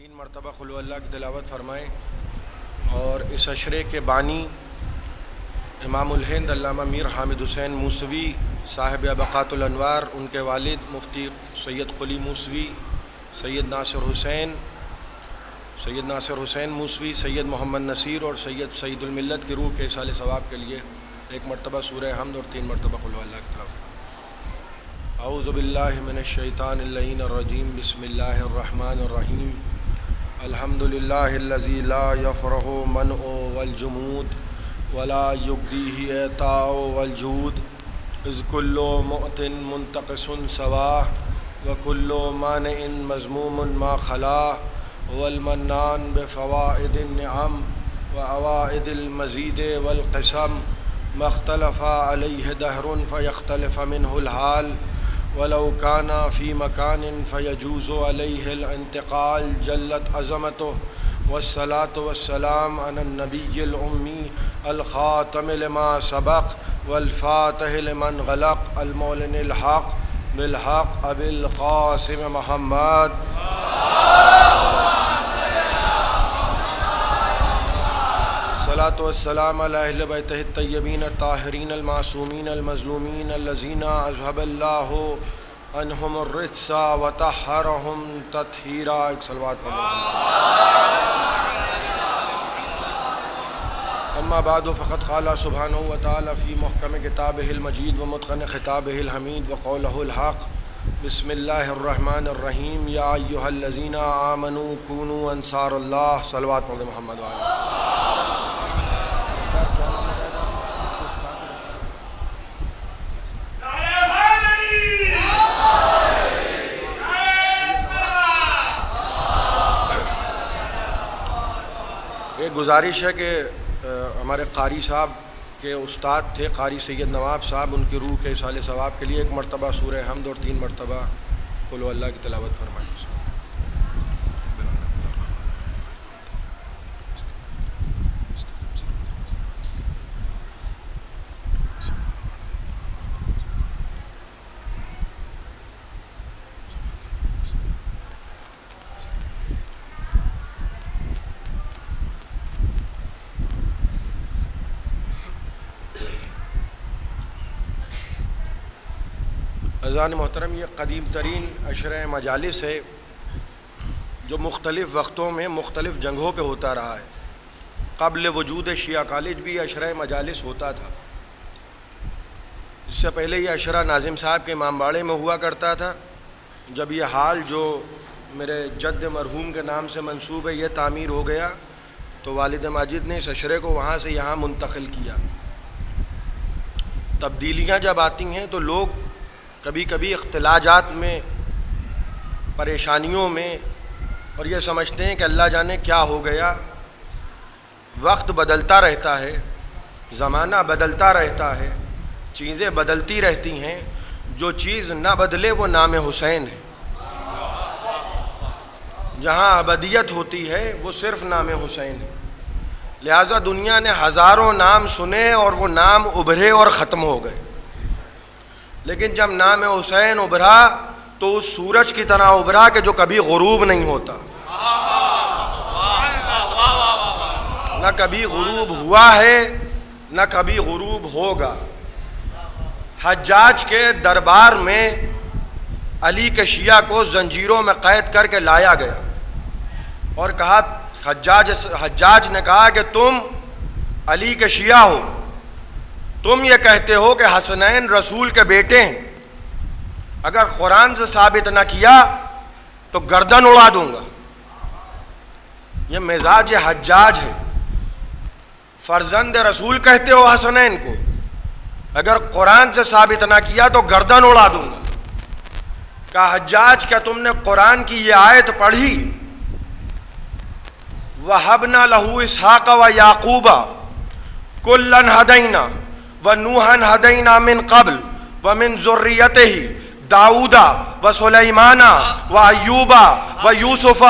3 مرتبہ قل هو اللہ کی تلاوت فرمائیں، اور اس عشرے کے بانی امام الہند علامہ میر حامد حسین موسوی صاحب ابقات الانوار، ان کے والد مفتی سید قلی موسوی، سید ناصر حسین موسوی، سید محمد نصیر اور سید الملت کی روح کے ایصال ثواب کے لیے 1 مرتبہ سورہ حمد اور 3 مرتبہ قل هو اللہ کی تلاوت۔ اعوذ باللہ من الشیطان اللعین الرجیم، بسم اللہ الرحمن الرحیم، الحمد للہ الذی لا یفرح منع والجمود ولا یبدیہ اعطاء والجود، اذ کل معط منتقص سواہ وکل مانع مذموم ما خلاہ، والمنان بفوائد النعم وعوائد المزید والقسم، ما اختلف علیہ دہر فیختلف منہ الحال، ولو كان في مكان فيجوز عليه الانتقال، جلت عظمته، والصلاة والسلام على النبي الأمي الخاتم لما سبق والفاتح لمن غلق، المعلن الحق بالحق أبي القاسم محمد الصلاة والسلام على أهل بيته الطيبين الطاهرين المعصومين المظلومين الذين أذهب الله عنهم الرجس وطهرهم تطهيرا۔ ایک صلوات اما بعد فقد قال سبحانه وتعالى في محكم كتابه المجيد ومتقن خطابه الحميد وقوله الحق، بسم الله الرحمن الرحيم، يا أيها الذين آمنوا كونوا أنصار الله۔ صلوات محمد وعلى ایک گزارش ہے کہ ہمارے قاری صاحب کے استاد تھے قاری سید نواب صاحب، ان کی روح کے ایصال ثواب کے لیے 1 مرتبہ سورہ حمد اور 3 مرتبہ قل هو اللہ کی تلاوت فرمائیں۔ عزیزان محترم، یہ قدیم ترین عشرہ مجالس ہے جو مختلف وقتوں میں مختلف جگہوں پہ ہوتا رہا ہے۔ قبل وجود شیعہ کالج بھی عشرہ مجالس ہوتا تھا۔ اس سے پہلے یہ عشرہ ناظم صاحب کے امام باڑے میں ہوا کرتا تھا۔ جب یہ حال جو میرے جد مرحوم کے نام سے منسوب ہے یہ تعمیر ہو گیا تو والد ماجد نے اس عشرے کو وہاں سے یہاں منتقل کیا۔ تبدیلیاں جب آتی ہیں تو لوگ کبھی کبھی اختلاجات میں، پریشانیوں میں، اور یہ سمجھتے ہیں کہ اللہ جانے کیا ہو گیا۔ وقت بدلتا رہتا ہے، زمانہ بدلتا رہتا ہے، چیزیں بدلتی رہتی ہیں، جو چیز نہ بدلے وہ نام حسین ہے۔ جہاں ابدیت ہوتی ہے وہ صرف نام حسین ہے۔ لہٰذا دنیا نے ہزاروں نام سنے اور وہ نام ابھرے اور ختم ہو گئے، لیکن جب نام حسین ابھرا تو اس سورج کی طرح ابھرا کہ جو کبھی غروب نہیں ہوتا، نہ کبھی غروب ہوا ہے نہ کبھی غروب ہوگا۔ حجاج کے دربار میں علی کے شیعہ کو زنجیروں میں قید کر کے لایا گیا اور کہا، حجاج نے کہا کہ تم علی کے شیعہ ہو، تم یہ کہتے ہو کہ حسنین رسول کے بیٹے ہیں، اگر قرآن سے ثابت نہ کیا تو گردن اڑا دوں گا۔ یہ مزاج حجاج ہے، فرزند رسول کہتے ہو حسنین کو، اگر قرآن سے ثابت نہ کیا تو گردن اڑا دوں گا۔ کہا، حجاج کیا تم نے قرآن کی یہ آیت پڑھی، وَهَبْنَا لَهُ إِسْحَاقَ وَيَعْقُوبَ كُلًّا هَدَيْنَا وَنُوحًا هَدَيْنَا مِن قَبْلُ وَمِن ذُرِّيَّتِهِ داؤد وسليمان وأيوب ويوسف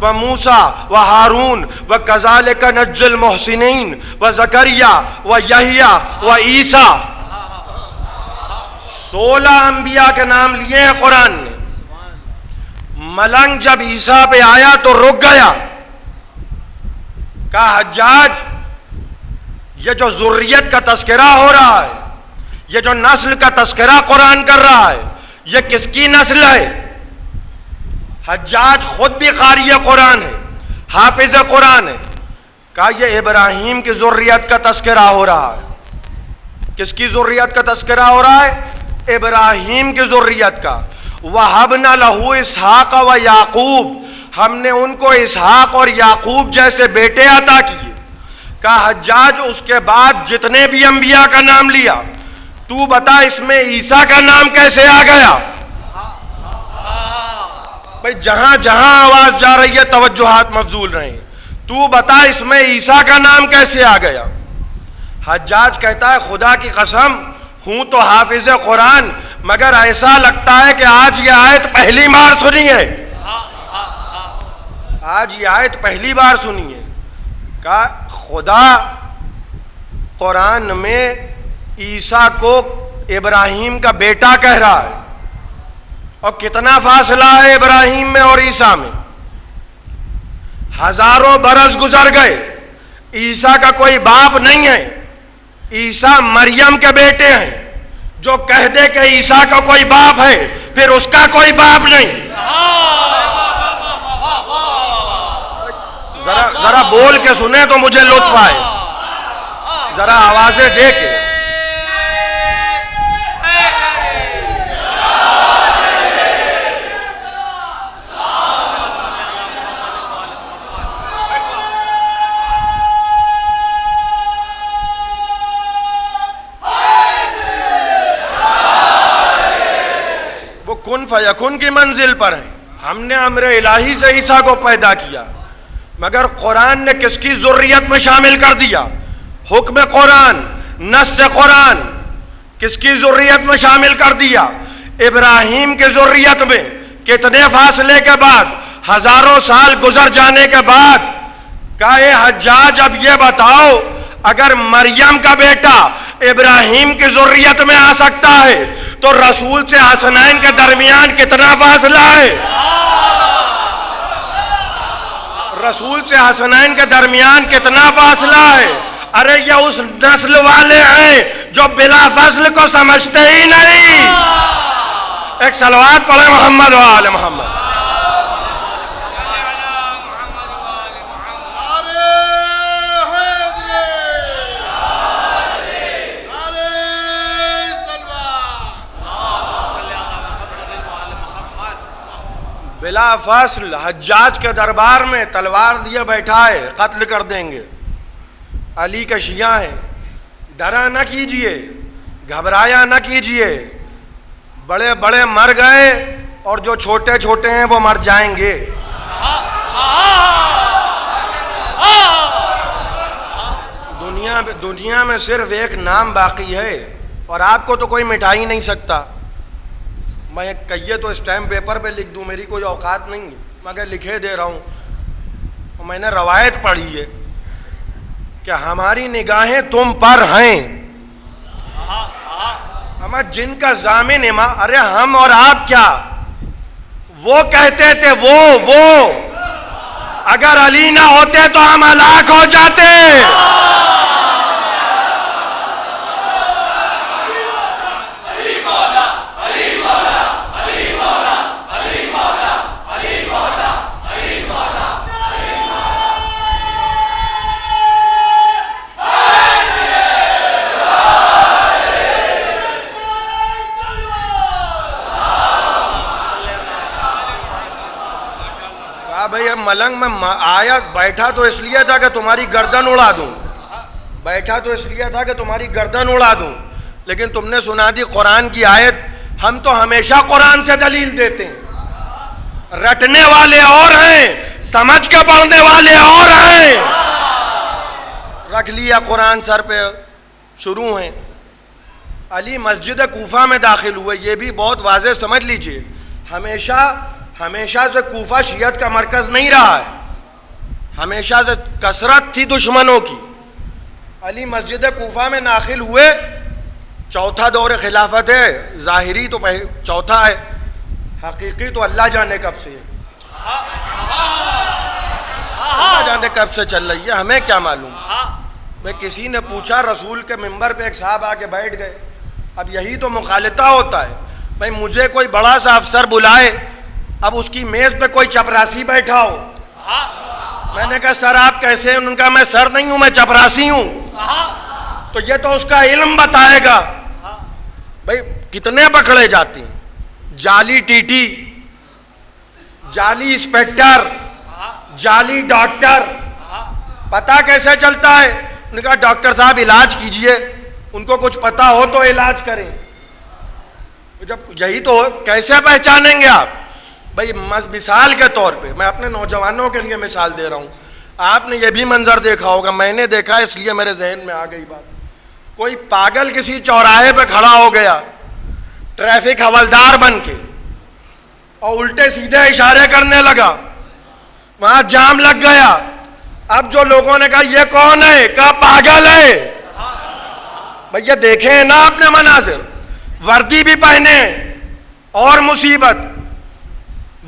وموسى وهارون وكذلك نجزي المحسنين وزكريا ويحيى وعيسى۔ 16 انبیاء کے نام لیے ہیں قرآن نے۔ ملنگ جب عیسیٰ پہ آیا تو رک گیا. کہا حجاج یہ جو ذریت کا تذکرہ ہو رہا ہے, یہ جو نسل کا تذکرہ قرآن کر رہا ہے, یہ کس کی نسل ہے؟ حجاج خود بھی قاری قرآن ہے, حافظ قرآن ہے. کہا یہ ابراہیم کی ذریت کا تذکرہ ہو رہا ہے. کس کی ذریت کا تذکرہ ہو رہا ہے؟ ابراہیم کی ذریت کا. وَهَبْنَا لَهُ إِسْحَاقَ وَيَعْقُوبَ, ہم نے ان کو اسحاق اور یعقوب جیسے بیٹے عطا کیے. کہا حجاج اس کے بعد جتنے بھی انبیاء کا نام لیا, تو بتا اس میں عیسیٰ کا نام کیسے آ گیا؟ بھئی جہاں جہاں آواز جا رہی ہے توجہات مفضول رہیں. تو بتا اس میں عیسیٰ کا نام کیسے آ گیا؟ حجاج کہتا ہے خدا کی قسم ہوں تو حافظ قرآن, مگر ایسا لگتا ہے کہ آج یہ آیت پہلی بار سنی ہے. آج یہ آیت پہلی بار سنی ہے. کہا خدا قرآن میں عیسیٰ کو ابراہیم کا بیٹا کہہ رہا ہے, اور کتنا فاصلہ ہے ابراہیم میں اور عیسیٰ میں؟ ہزاروں برس گزر گئے, عیسیٰ کا کوئی باپ نہیں ہے. عیسیٰ مریم کے بیٹے ہیں. جو کہہ دے کہ عیسیٰ کا کوئی باپ ہے پھر اس کا کوئی باپ نہیں. ذرا بول کے سنیں تو مجھے لطف آئے, ذرا آوازیں دے کے. وہ کن فیکن کی منزل پر ہیں. ہم نے امر الہی سے عیسیٰ کو پیدا کیا, مگر قرآن نے کس کی ذریت میں شامل کر دیا؟ حکم قرآن, نص قرآن کس کی ذریت میں شامل کر دیا؟ ابراہیم کی ذریت میں. کتنے فاصلے کے بعد, ہزاروں سال گزر جانے کے بعد. کہا اے حجاج اب یہ بتاؤ اگر مریم کا بیٹا ابراہیم کی ذریت میں آ سکتا ہے تو رسول سے حسنین کے درمیان کتنا فاصلہ ہے؟ رسول سے حسنین کے درمیان کتنا فاصلہ ہے؟ ارے یہ اس نسل والے ہیں جو بلا فصل کو سمجھتے ہی نہیں. ایک صلوات پڑھے محمد و آل محمد. بلا فصل حجاج کے دربار میں تلوار لیے بیٹھا ہے, قتل کر دیں گے. علی کے شیعہ ہیں. ڈرا نہ کیجئے, گھبرایا نہ کیجئے. بڑے بڑے مر گئے اور جو چھوٹے چھوٹے ہیں وہ مر جائیں گے. دنیا میں صرف ایک نام باقی ہے اور آپ کو تو کوئی مٹا ہی نہیں سکتا. میں کہیے تو اسٹیمپ پیپر پہ لکھ دوں, میری کوئی اوقات نہیں, مگر لکھے دے رہا ہوں. میں نے روایت پڑھی ہے کہ ہماری نگاہیں تم پر ہیں, ہم جن کا ضامن امام. ارے ہم اور آپ کیا, وہ کہتے تھے وہ اگر علی نہ ہوتے تو ہم ہلاک ہو جاتے. بھئی ملنگ میں آیا بیٹھا تو اس لیے تھا کہ تمہاری گردن اڑا دوں, بیٹھا تو اس لیے تھا کہ تمہاری گردن اڑا دوں, لیکن تم نے سنا دی قرآن کی آیت. ہم تو ہمیشہ قرآن سے دلیل دیتے ہیں. رٹنے والے اور ہیں, سمجھ کے پڑھنے والے اور ہیں. رکھ لیا قرآن سر پہ, شروع ہیں. علی مسجد کوفہ میں داخل ہوئے, یہ بھی بہت واضح سمجھ لیجئے. ہمیشہ سے کوفہ شیعت کا مرکز نہیں رہا ہے, ہمیشہ سے کثرت تھی دشمنوں کی. علی مسجد کوفہ میں داخل ہوئے, چوتھا دور خلافت ہے. ظاہری تو چوتھا ہے, حقیقی تو اللہ جانے کب سے ہے. جانے کب سے چل رہی ہے، ہمیں کیا معلوم. میں کسی نے پوچھا، رسول کے منبر پہ ایک صاحب آ کے بیٹھ گئے. اب یہی تو مخالطہ ہوتا ہے. بھائی مجھے کوئی بڑا سا افسر بلائے، اب اس کی میز پہ کوئی چپراسی بیٹھا ہو. میں نے کہا سر آپ کیسے ہیں؟ انہوں نے کہا میں سر نہیں ہوں، میں چپراسی ہوں. تو یہ تو اس کا علم بتائے گا. بھائی کتنے پکڑے جاتے ہیں، جعلی ٹی ٹی، جعلی انسپیکٹر، جعلی ڈاکٹر. پتہ کیسے چلتا ہے؟ انہوں نے کہا ڈاکٹر صاحب علاج کیجئے، ان کو کچھ پتہ ہو تو علاج کریں. جب یہی تو کیسے پہچانیں گے آپ؟ بھائی مثال کے طور پہ میں اپنے نوجوانوں کے لیے مثال دے رہا ہوں. آپ نے یہ بھی منظر دیکھا ہوگا، میں نے دیکھا اس لیے میرے ذہن میں آ گئی بات. کوئی پاگل کسی چوراہے پہ کھڑا ہو گیا ٹریفک حوالدار بن کے اور الٹے سیدھے اشارے کرنے لگا، وہاں جام لگ گیا. اب جو لوگوں نے کہا یہ کون ہے؟ کہا پاگل ہے. بھئی یہ دیکھیں نا اپنے مناظر، وردی بھی پہنے اور مصیبت،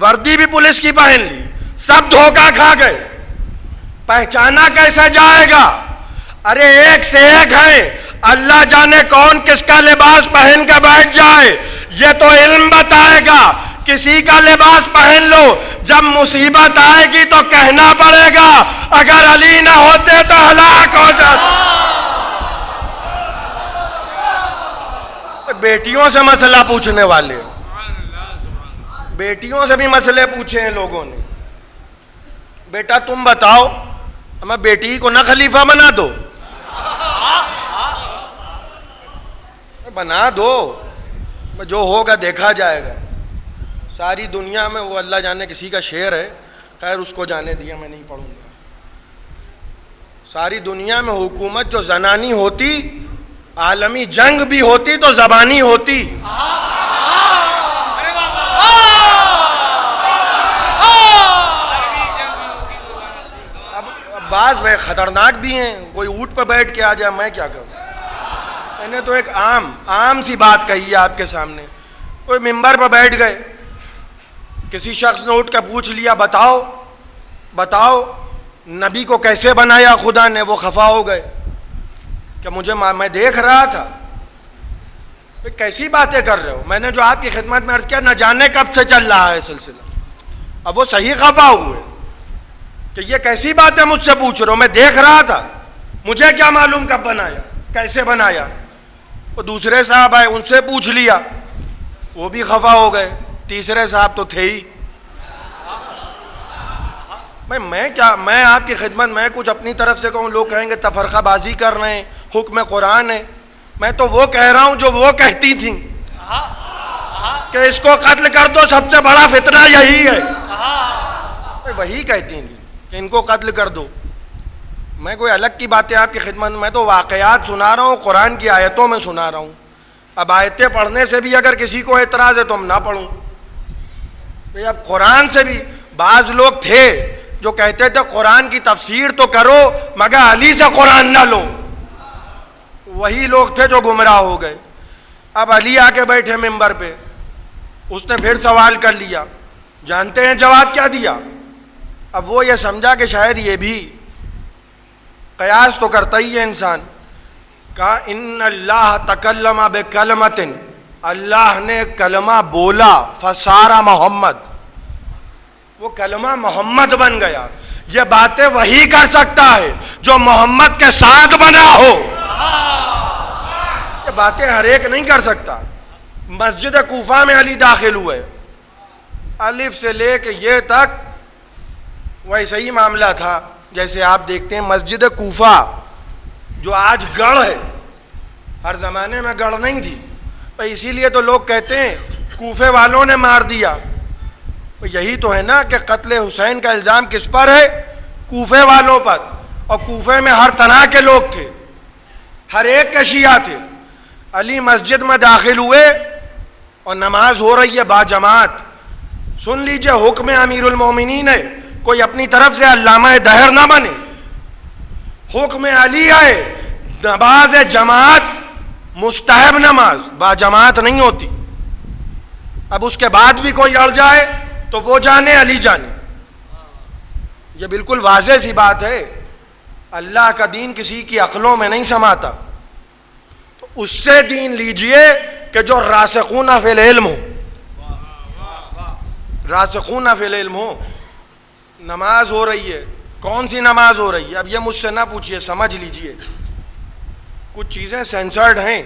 وردی بھی پولیس کی پہن لی، سب دھوکہ کھا گئے. پہچانا کیسے جائے گا؟ ارے ایک سے ایک ہیں، اللہ جانے کون کس کا لباس پہن کے بیٹھ جائے. یہ تو علم بتائے گا. کسی کا لباس پہن لو، جب مصیبت آئے گی تو کہنا پڑے گا اگر علی نہ ہوتے تو ہلاک ہو جاتے. بیٹیوں سے مسئلہ پوچھنے والے، بیٹیوں سے بھی مسئلے پوچھے ہیں لوگوں نے. بیٹا تم بتاؤ، ہمیں بیٹی کو نہ خلیفہ بنا دو، بنا دو، جو ہوگا دیکھا جائے گا. ساری دنیا میں وہ اللہ جانے کسی کا شعر ہے، خیر اس کو جانے دیا، میں نہیں پڑھوں گا. ساری دنیا میں حکومت جو زنانی ہوتی، عالمی جنگ بھی ہوتی تو زبانی ہوتی. اب بعض وہ خطرناک بھی ہیں، کوئی اونٹ پہ بیٹھ کے آ جائے، میں کیا کروں. میں نے تو ایک عام سی بات کہی ہے آپ کے سامنے. کوئی منبر پہ بیٹھ گئے، کسی شخص نے اٹھ کے پوچھ لیا بتاؤ نبی کو کیسے بنایا خدا نے. وہ خفا ہو گئے کہ میں دیکھ رہا تھا. کیسی باتیں کر رہے ہو؟ میں نے جو آپ کی خدمت میں عرض کیا، نہ جانے کب سے چل رہا ہے سلسلہ. اب وہ صحیح خفا ہوئے کہ یہ کیسی باتیں مجھ سے پوچھ رہے ہو، میں دیکھ رہا تھا، مجھے کیا معلوم کب بنایا کیسے بنایا. وہ دوسرے صاحب آئے، ان سے پوچھ لیا، وہ بھی خفا ہو گئے. تیسرے صاحب تو تھے ہی. میں آپ کی خدمت میں کچھ اپنی طرف سے کہوں، لوگ کہیں گے تفرقہ بازی کر رہے ہیں، حکم قرآن ہے. میں تو وہ کہہ رہا ہوں جو وہ کہتی تھیں کہ اس کو قتل کر دو، سب سے بڑا فتنہ یہی ہے. وہی کہتی تھیں کہ ان کو قتل کر دو. میں کوئی الگ کی باتیں آپ کی خدمت میں تو واقعات سنا رہا ہوں، قرآن کی آیتوں میں سنا رہا ہوں. اب آیتیں پڑھنے سے بھی اگر کسی کو اعتراض ہے تو ہم نہ پڑھوں. اب قرآن سے بھی بعض لوگ تھے جو کہتے تھے قرآن کی تفسیر تو کرو مگر علی سے قرآن نہ لو. وہی لوگ تھے جو گمراہ ہو گئے. اب علی آ کے بیٹھے ممبر پہ، اس نے پھر سوال کر لیا. جانتے ہیں جواب کیا دیا؟ اب وہ یہ سمجھا کہ شاید یہ بھی قیاس تو کرتا ہی ہے انسان. کہا ان اللہ تکلم بکلمۃ، اللہ نے کلمہ بولا، فصار محمد، وہ کلمہ محمد بن گیا. یہ باتیں وہی کر سکتا ہے جو محمد کے ساتھ بنا ہو. یہ باتیں ہر ایک نہیں کر سکتا. مسجد کوفہ میں علی داخل ہوئے، الف سے لے کے یہ تک ویسے ہی معاملہ تھا جیسے آپ دیکھتے ہیں مسجد کوفہ جو آج گڑھ ہے، ہر زمانے میں گڑھ نہیں تھی. اسی لیے تو لوگ کہتے ہیں کوفے والوں نے مار دیا. یہی تو ہے نا کہ قتل حسین کا الزام کس پر ہے؟ کوفے والوں پر. اور کوفے میں ہر طرح کے لوگ تھے، ہر ایک کے شیعہ تھے. علی مسجد میں داخل ہوئے اور نماز ہو رہی ہے باجماعت. سن لیجئے حکم امیر المومنین ہے، کوئی اپنی طرف سے علامہ دہر نہ بنے. حکم علی ہے، نماز جماعت مستحب نماز، باجماعت نہیں ہوتی. اب اس کے بعد بھی کوئی اڑ جائے تو وہ جانے، علی جانے. یہ بالکل واضح سی بات ہے، اللہ کا دین کسی کی عقلوں میں نہیں سماتا، تو اس سے دین لیجئے کہ جو راسخون فی العلم ہو، راسخون فی العلم ہو۔ نماز ہو رہی ہے، کون سی نماز ہو رہی ہے؟ اب یہ مجھ سے نہ پوچھئے، سمجھ لیجئے، کچھ چیزیں سینسرڈ ہیں۔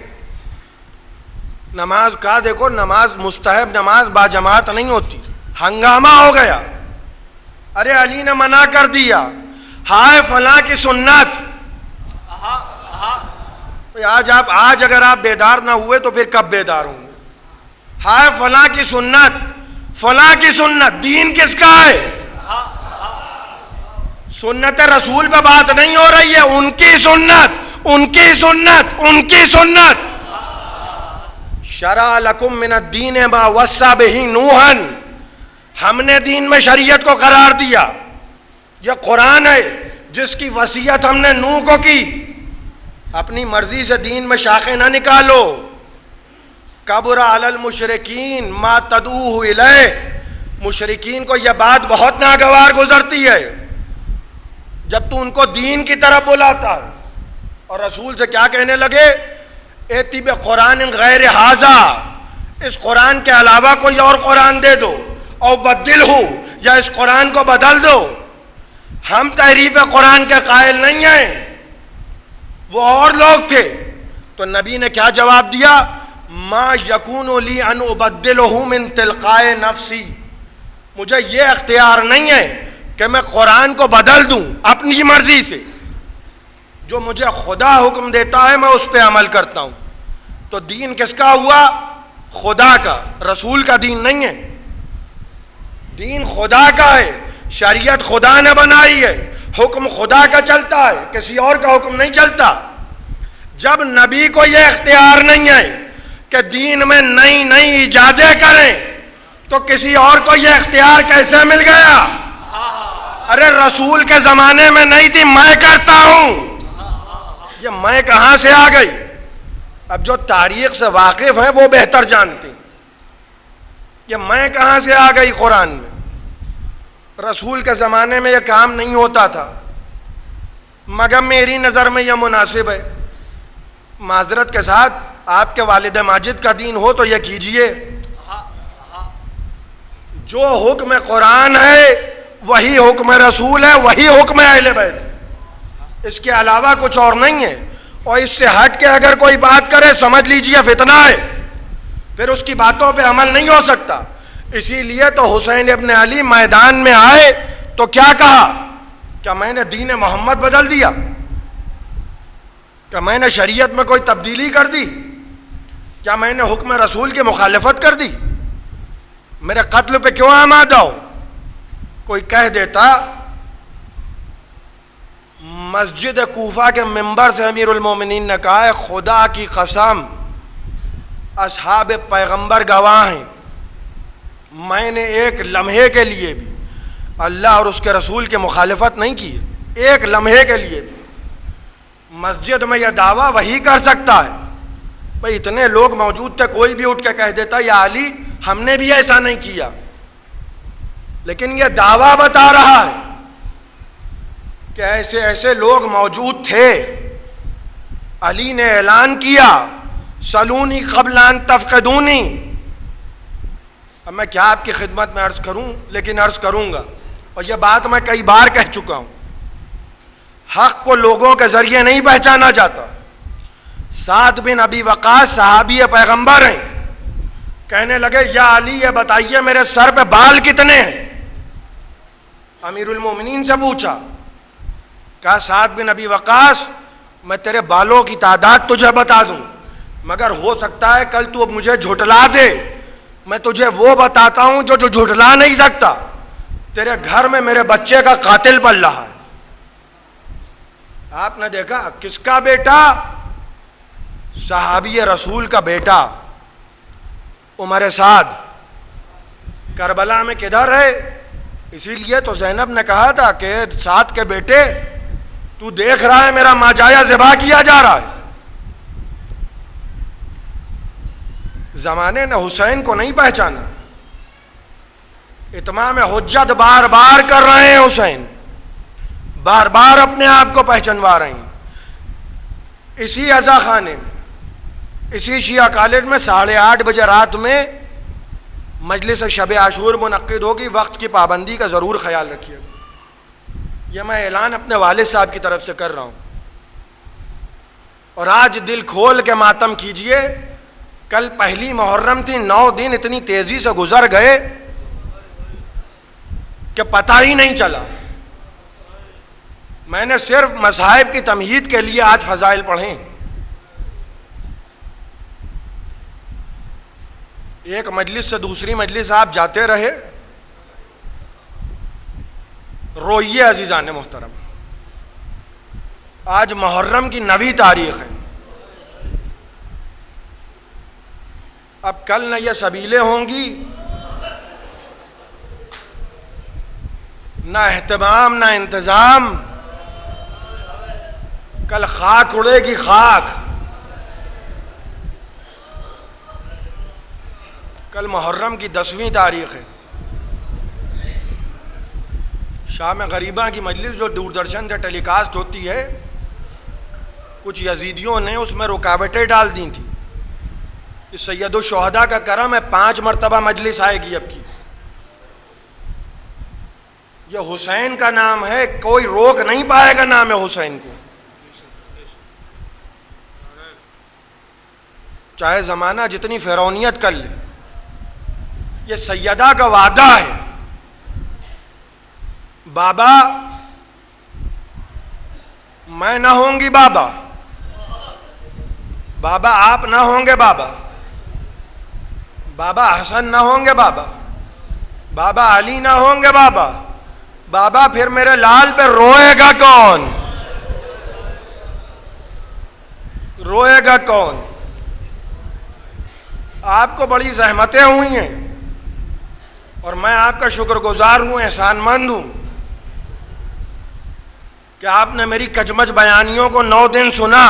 نماز کا دیکھو، نماز مستحب نماز باجماعت نہیں ہوتی، ہنگامہ ہو گیا، ارے علی نے منع کر دیا، ہائے فلاں کی سنت۔ آج اگر آپ بیدار نہ ہوئے تو پھر کب بیدار ہوں گے؟ ہائے فلاں کی سنت، فلاں کی سنت، دین کس کا ہے؟ سنت رسول پہ بات نہیں ہو رہی ہے، ان کی سنت، ان کی سنت، ان کی سنت۔ شرع لکم من الدین ما وصی بہ نوحا، ہم نے دین میں شریعت کو قرار دیا، یہ قرآن ہے جس کی وصیت ہم نے نوح کو کی۔ اپنی مرضی سے دین میں شاخیں نہ نکالو۔ کبر علی المشرکین ما تدعوہ الیہ، مشرکین کو یہ بات بہت ناگوار گزرتی ہے جب تو ان کو دین کی طرف بلاتا ہے، اور رسول سے کیا کہنے لگے؟ ایتی بقرآن غیر ھذا، اس قرآن کے علاوہ کوئی اور قرآن دے دو، او بدلہ، یا اس قرآن کو بدل دو۔ ہم تحریف قرآن کے قائل نہیں ہیں، وہ اور لوگ تھے۔ تو نبی نے کیا جواب دیا؟ ما یکون لی ان ابدلہ من تلقاء نفسی، مجھے یہ اختیار نہیں ہے کہ میں قرآن کو بدل دوں اپنی مرضی سے، جو مجھے خدا حکم دیتا ہے میں اس پہ عمل کرتا ہوں۔ تو دین کس کا ہوا؟ خدا کا، رسول کا دین نہیں ہے۔ دین خدا کا ہے، شریعت خدا نے بنائی ہے، حکم خدا کا چلتا ہے، کسی اور کا حکم نہیں چلتا۔ جب نبی کو یہ اختیار نہیں ہے کہ دین میں نئی نئی ایجادیں کریں، تو کسی اور کو یہ اختیار کیسے مل گیا؟ ارے رسول کے زمانے میں نہیں تھی، میں کرتا ہوں، یہ میں کہاں سے آ گئی؟ اب جو تاریخ سے واقف ہیں وہ بہتر جانتے ہیں، یہ میں کہاں سے آ گئی قرآن میں؟ رسول کے زمانے میں یہ کام نہیں ہوتا تھا، مگر میری نظر میں یہ مناسب ہے۔ معذرت کے ساتھ آپ کے والد ماجد کا دین ہو تو یہ کیجئے، جو حکم قرآن ہے وہی حکم رسول ہے، وہی حکم اہل بیت، اس کے علاوہ کچھ اور نہیں ہے۔ اور اس سے ہٹ کے اگر کوئی بات کرے سمجھ لیجئے فتنہ ہے، پھر اس کی باتوں پہ عمل نہیں ہو سکتا۔ اسی لیے تو حسین ابن علی میدان میں آئے تو کیا کہا؟ کیا میں نے دین محمد بدل دیا؟ کیا میں نے شریعت میں کوئی تبدیلی کر دی؟ کیا میں نے حکم رسول کی مخالفت کر دی؟ میرے قتل پہ کیوں آمادہ ہو؟ کوئی کہہ دیتا مسجد کوفہ کے منبر سے امیر المومنین نے کہا ہے خدا کی قسم اصحاب پیغمبر گواہ ہیں، میں نے ایک لمحے کے لیے بھی اللہ اور اس کے رسول کی مخالفت نہیں کی، ایک لمحے کے لیے بھی۔ مسجد میں یہ دعویٰ وہی کر سکتا ہے، بھئی اتنے لوگ موجود تھے، کوئی بھی اٹھ کے کہہ دیتا یا علی ہم نے بھی ایسا نہیں کیا، لیکن یہ دعویٰ بتا رہا ہے کہ ایسے ایسے لوگ موجود تھے۔ علی نے اعلان کیا سلونی قبل ان تفقدونی۔ اب میں کیا آپ کی خدمت میں عرض کروں، لیکن عرض کروں گا، اور یہ بات میں کئی بار کہہ چکا ہوں، حق کو لوگوں کے ذریعے نہیں پہچانا جاتا۔ سعد بن ابی وقاص صحابی پیغمبر ہیں، کہنے لگے یا علی یہ بتائیے میرے سر پہ بال کتنے ہیں؟ امیر المومنین سے پوچھا، کہا سعد بن ابی وقاص میں تیرے بالوں کی تعداد تجھے بتا دوں، مگر ہو سکتا ہے کل تو مجھے جھٹلا دے، میں تجھے وہ بتاتا ہوں جو جھٹلا نہیں سکتا۔ تیرے گھر میں میرے بچے کا قاتل پل رہا ہے۔ آپ نے دیکھا کس کا بیٹا؟ صحابی رسول کا بیٹا عمر سعد کربلا میں کدھر ہے؟ اسی لیے تو زینب نے کہا تھا کہ سعد کے بیٹے تو دیکھ رہا ہے میرا ماجایا ذبح کیا جا رہا ہے۔ زمانے نے حسین کو نہیں پہچانا، اتمام حجت بار بار کر رہے ہیں حسین، بار بار اپنے آپ کو پہچنوا رہی ہیں۔ اسی عزا خانے میں، اسی شیعہ کالج میں 8:30 بجے رات میں مجلس شب عاشور منعقد ہوگی۔ وقت کی پابندی کا ضرور خیال رکھیے گا۔ یہ میں اعلان اپنے والد صاحب کی طرف سے کر رہا ہوں، اور آج دل کھول کے ماتم کیجئے۔ کل پہلی محرم تھی، 9 دن اتنی تیزی سے گزر گئے کہ پتہ ہی نہیں چلا۔ میں نے صرف مذاہب کی تمہید کے لیے آج فضائل پڑھیں۔ ایک مجلس سے دوسری مجلس آپ جاتے رہے، روئیے عزیزان محترم۔ آج محرم کی 9ویں تاریخ ہے۔ اب کل نہ یہ سبیلیں ہوں گی، نہ اہتمام نہ انتظام، کل خاک اڑے گی خاک۔ کل محرم کی 10ویں تاریخ ہے۔ شام غریبہ کی مجلس جو دوردرشن سے ٹیلی کاسٹ ہوتی ہے، کچھ یزیدیوں نے اس میں رکاوٹیں ڈال دی تھیں۔ اس سید الشہداء کا کرم ہے، 5 مرتبہ مجلس آئے گی اب کی۔ یہ حسین کا نام ہے، کوئی روک نہیں پائے گا نام حسین کو، چاہے زمانہ جتنی فرعونیت کر لے۔ یہ سیدہ کا وعدہ ہے۔ بابا میں نہ ہوں گی، بابا بابا آپ نہ ہوں گے، بابا بابا حسن نہ ہوں گے، بابا بابا علی نہ ہوں گے، بابا بابا پھر میرے لال پہ روئے گا کون؟ روئے گا کون؟ آپ کو بڑی زحمتیں ہوئی ہیں، اور میں آپ کا شکر گزار ہوں، احسان مند ہوں کہ آپ نے میری کچمچ بیانیوں کو 9 دن سنا۔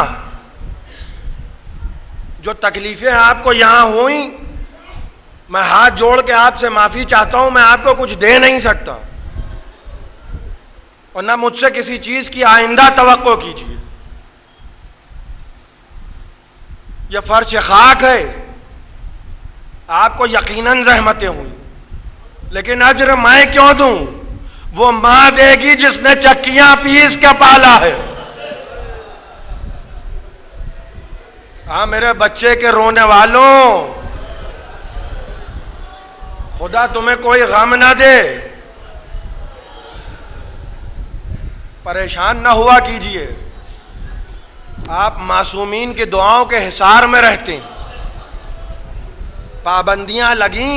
جو تکلیفیں آپ کو یہاں ہوئیں، میں ہاتھ جوڑ کے آپ سے معافی چاہتا ہوں، میں آپ کو کچھ دے نہیں سکتا، اور نہ مجھ سے کسی چیز کی آئندہ توقع کیجیے۔ یہ فرش خاک ہے، آپ کو یقیناً زحمتیں ہوئیں، لیکن اجر میں کیوں دوں؟ وہ ماں دے گی جس نے چکیاں پیس کے پالا ہے۔ ہاں میرے بچے کے رونے والوں، خدا تمہیں کوئی غم نہ دے، پریشان نہ ہوا کیجئے۔ آپ معصومین کی دعاؤں کے حصار میں رہتے ہیں۔ پابندیاں لگیں،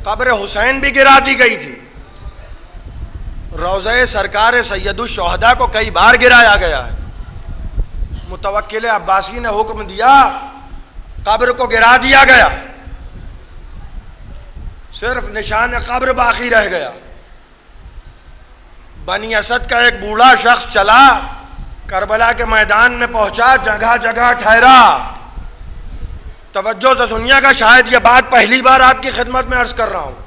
قبر حسین بھی گرا دی گئی تھی، روضہ سرکار سید الشہداء کو کئی بار گرایا گیا ہے۔ متوکل عباسی نے حکم دیا، قبر کو گرا دیا گیا، صرف نشان قبر باقی رہ گیا۔ بنی اسد کا ایک بوڑھا شخص چلا، کربلا کے میدان میں پہنچا، جگہ جگہ ٹھہرا۔ توجہ سے سنیے گا، شاید یہ بات پہلی بار آپ کی خدمت میں عرض کر رہا ہوں۔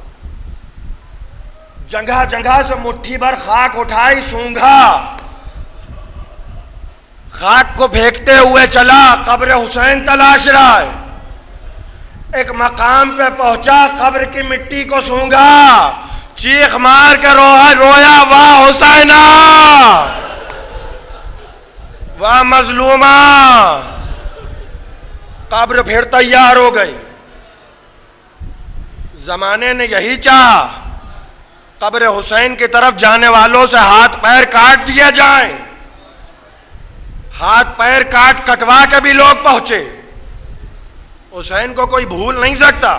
جگہ جگہ سے مٹھی بھر خاک اٹھائی، سونگھا، خاک کو پھینکتے ہوئے چلا، قبر حسین تلاش رہا ہے۔ ایک مقام پہ پہنچا، قبر کی مٹی کو سونگھا، چیخ مار کے رویا، واہ حسینہ واہ مظلومہ۔ قبر پھر تیار ہو گئی۔ زمانے نے یہی چاہا، قبر حسین کی طرف جانے والوں سے ہاتھ پیر کاٹ دیے جائیں۔ ہاتھ پیر کٹوا کے بھی لوگ پہنچے۔ حسین کو کوئی بھول نہیں سکتا۔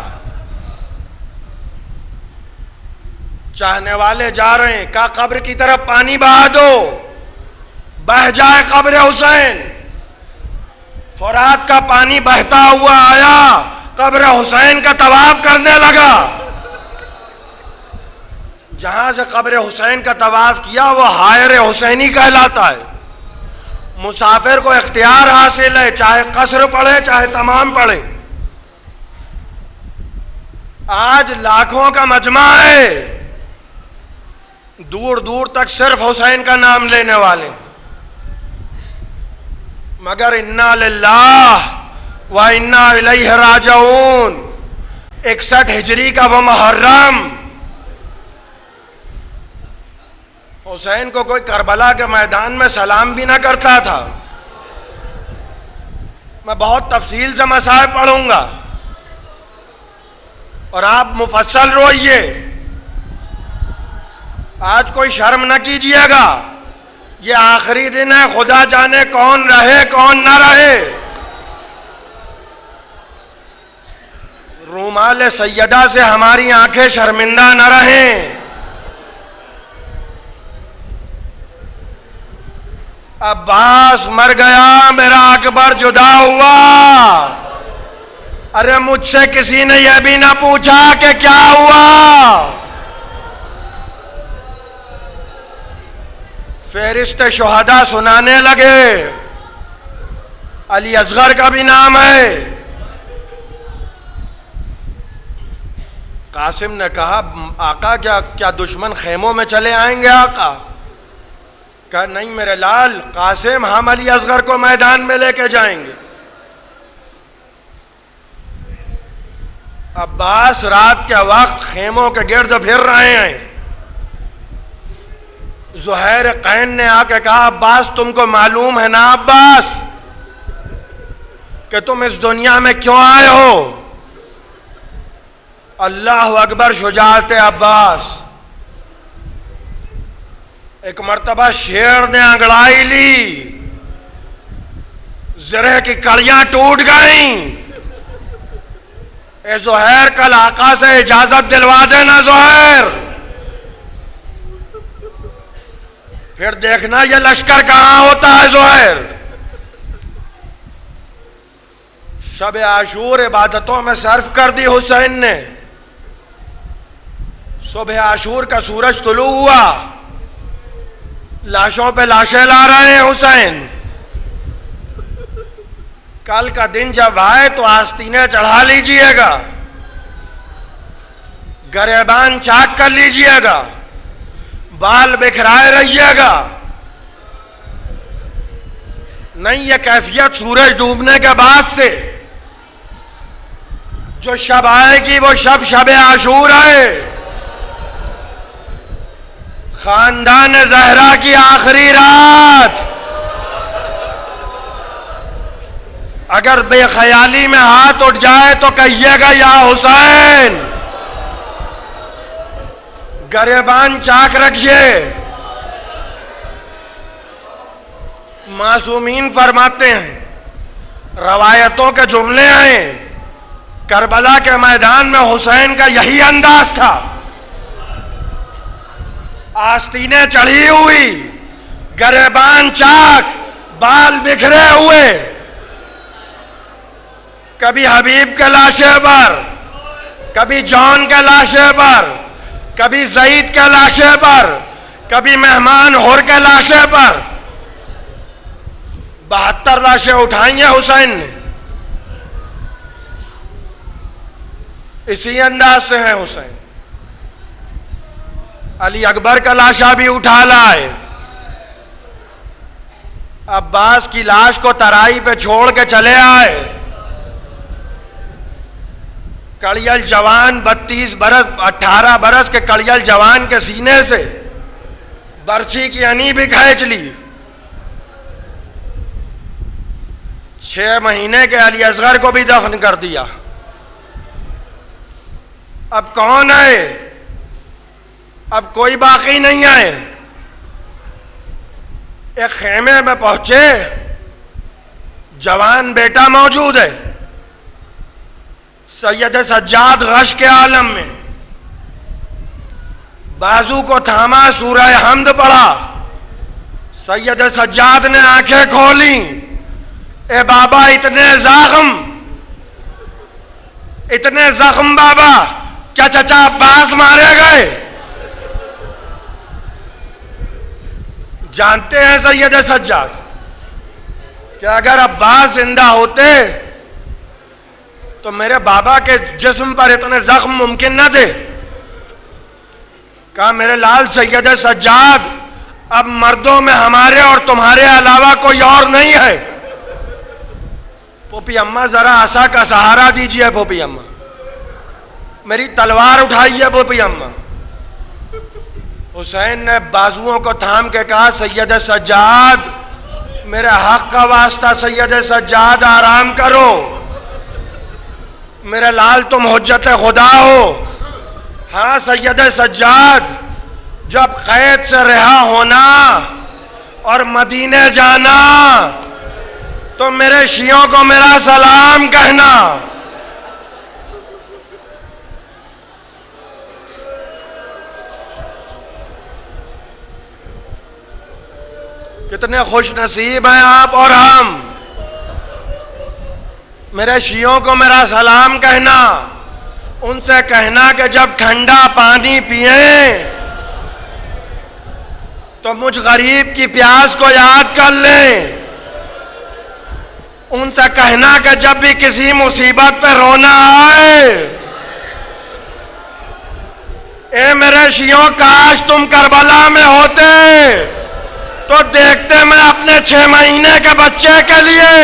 چاہنے والے جا رہے ہیں، کہا قبر کی طرف پانی بہا دو، بہہ جائے قبر حسین۔ فرات کا پانی بہتا ہوا آیا، قبر حسین کا طواف کرنے لگا۔ جہاں سے قبر حسین کا طواف کیا وہ حائر حسینی کہلاتا ہے۔ مسافر کو اختیار حاصل ہے، چاہے قصر پڑھے چاہے تمام پڑھے۔ آج لاکھوں کا مجمع ہے، دور دور تک صرف حسین کا نام لینے والے، مگر انا للہ و انا الیہ راجعون 61 ہجری کا وہ محرم، حسین کو کوئی کربلا کے میدان میں سلام بھی نہ کرتا تھا۔ میں بہت تفصیل سے مسائل پڑھوں گا اور آپ مفصل روئیے، آج کوئی شرم نہ کیجیے گا، یہ آخری دن ہے، خدا جانے کون رہے کون نہ رہے۔ رومال سیدہ سے ہماری آنکھیں شرمندہ نہ رہیں۔ عباس مر گیا، میرا اکبر جدا ہوا، ارے مجھ سے کسی نے یہ بھی نہ پوچھا کہ کیا ہوا۔ فہرست شہداء سنانے لگے، علی اصغر کا بھی نام ہے۔ قاسم نے کہا آقا کیا دشمن خیموں میں چلے آئیں گے آقا؟ کہا نہیں میرے لال قاسم، ہم علی اصغر کو میدان میں لے کے جائیں گے۔ عباس رات کے وقت خیموں کے گرد پھر رہے ہیں۔ زہیر قین نے آ کے کہا عباس تم کو معلوم ہے نا عباس کہ تم اس دنیا میں کیوں آئے ہو؟ اللہ اکبر شجاعت عباس۔ ایک مرتبہ شیر نے انگڑائی لی، زرہ کی کڑیاں ٹوٹ گئیں۔ اے زہیر کل آقا سے اجازت دلوا دینا زہیر، پھر دیکھنا یہ لشکر کہاں ہوتا ہے زہیر۔ شب عاشور عبادتوں میں صرف کر دی حسین نے۔ صبح عاشور کا سورج طلوع ہوا، لاشوں پہ لاشیں لا رہے ہیں حسین۔ کل کا دن جب آئے تو آستینیں چڑھا لیجئے گا، گریبان چاک کر لیجئے گا، بال بکھرائے رہیے گا۔ نہیں یہ کیفیت سورج ڈوبنے کے بعد سے جو شب آئے گی وہ شب عاشور ہے، خاندان زہرا کی آخری رات۔ اگر بے خیالی میں ہاتھ اٹھ جائے تو کہیے گا یا حسین۔ گریبان چاک رکھیے۔ معصومین فرماتے ہیں، روایتوں کے جملے ہیں، کربلا کے میدان میں حسین کا یہی انداز تھا، آستینیں چڑھی ہوئی، گریبان چاک، بال بکھرے ہوئے، کبھی حبیب کے لاشے پر، کبھی جان کے لاشے پر، کبھی زید کے لاشے پر، کبھی مہمان ہور کے لاشے پر۔ 72 لاشیں اٹھائیں گے حسین نے، اسی انداز سے ہے حسین۔ علی اکبر کا لاشا بھی اٹھا لائے، عباس کی لاش کو ترائی پہ چھوڑ کے چلے آئے۔ کڑیل جوان 32 برس 18 برس کے کڑیل جوان کے سینے سے برچھی کی انی بھی کھینچ لی۔ 6 مہینے کے علی اصغر کو بھی دفن کر دیا۔ اب کون ہے؟ اب کوئی باقی نہیں ہے۔ ایک خیمے میں پہنچے، جوان بیٹا موجود ہے، سید سجاد غش کے عالم میں، بازو کو تھاما، سورہ حمد پڑھا۔ سید سجاد نے آنکھیں کھولیں، اے بابا اتنے زخم بابا، کیا چچا عباس مارے گئے؟ جانتے ہیں سید سجاد کہ اگر عباس زندہ ہوتے تو میرے بابا کے جسم پر اتنے زخم ممکن نہ تھے۔ کہا میرے لال سید سجاد، اب مردوں میں ہمارے اور تمہارے علاوہ کوئی اور نہیں ہے. پھوپھی اماں ذرا عصا کا سہارا دیجئے. پھوپھی اماں میری تلوار اٹھائیے. پھوپھی اماں. حسین نے بازوؤں کو تھام کے کہا سید سجاد میرے حق کا واسطہ سید سجاد آرام کرو. میرے لال تم حجت خدا ہو. ہاں سید سجاد، جب قید سے رہا ہونا اور مدینے جانا تو میرے شیعوں کو میرا سلام کہنا. کتنے خوش نصیب ہیں آپ اور ہم. میرے شیعوں کو میرا سلام کہنا. ان سے کہنا کہ جب ٹھنڈا پانی پئیں تو مجھ غریب کی پیاس کو یاد کر لیں. ان سے کہنا کہ جب بھی کسی مصیبت پہ رونا آئے، اے میرے شیعوں کاش تم کربلا میں ہوتے تو دیکھتے میں اپنے 6 مہینے کے بچے کے لیے،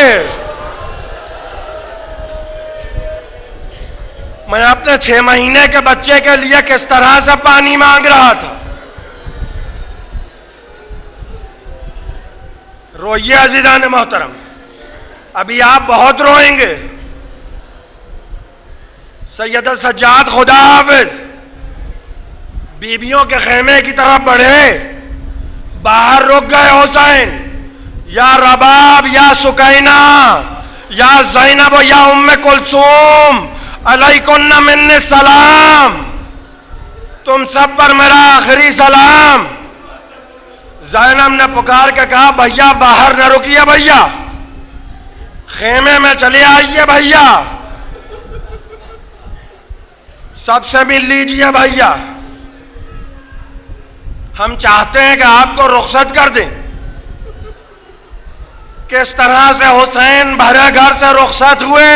میں اپنے 6 مہینے کے بچے کے لیے کس طرح سے پانی مانگ رہا تھا. روئیے عزیزان محترم، ابھی آپ بہت روئیں گے. سید سجاد خدا حافظ بیویوں کے خیمے کی طرف بڑھے. باہر رک گئے حسین. یا رباب یا سکینہ یا زینب یا ام کلثوم علیکن من السلام، تم سب پر میرا آخری سلام. زینب نے پکار کے کہا بھیا باہر نہ رکیے، بھیا خیمے میں چلے آئیے، بھیا سب سے مل لیجئے. بھیا ہم چاہتے ہیں کہ آپ کو رخصت کر دیں. کس طرح سے حسین بھرے گھر سے رخصت ہوئے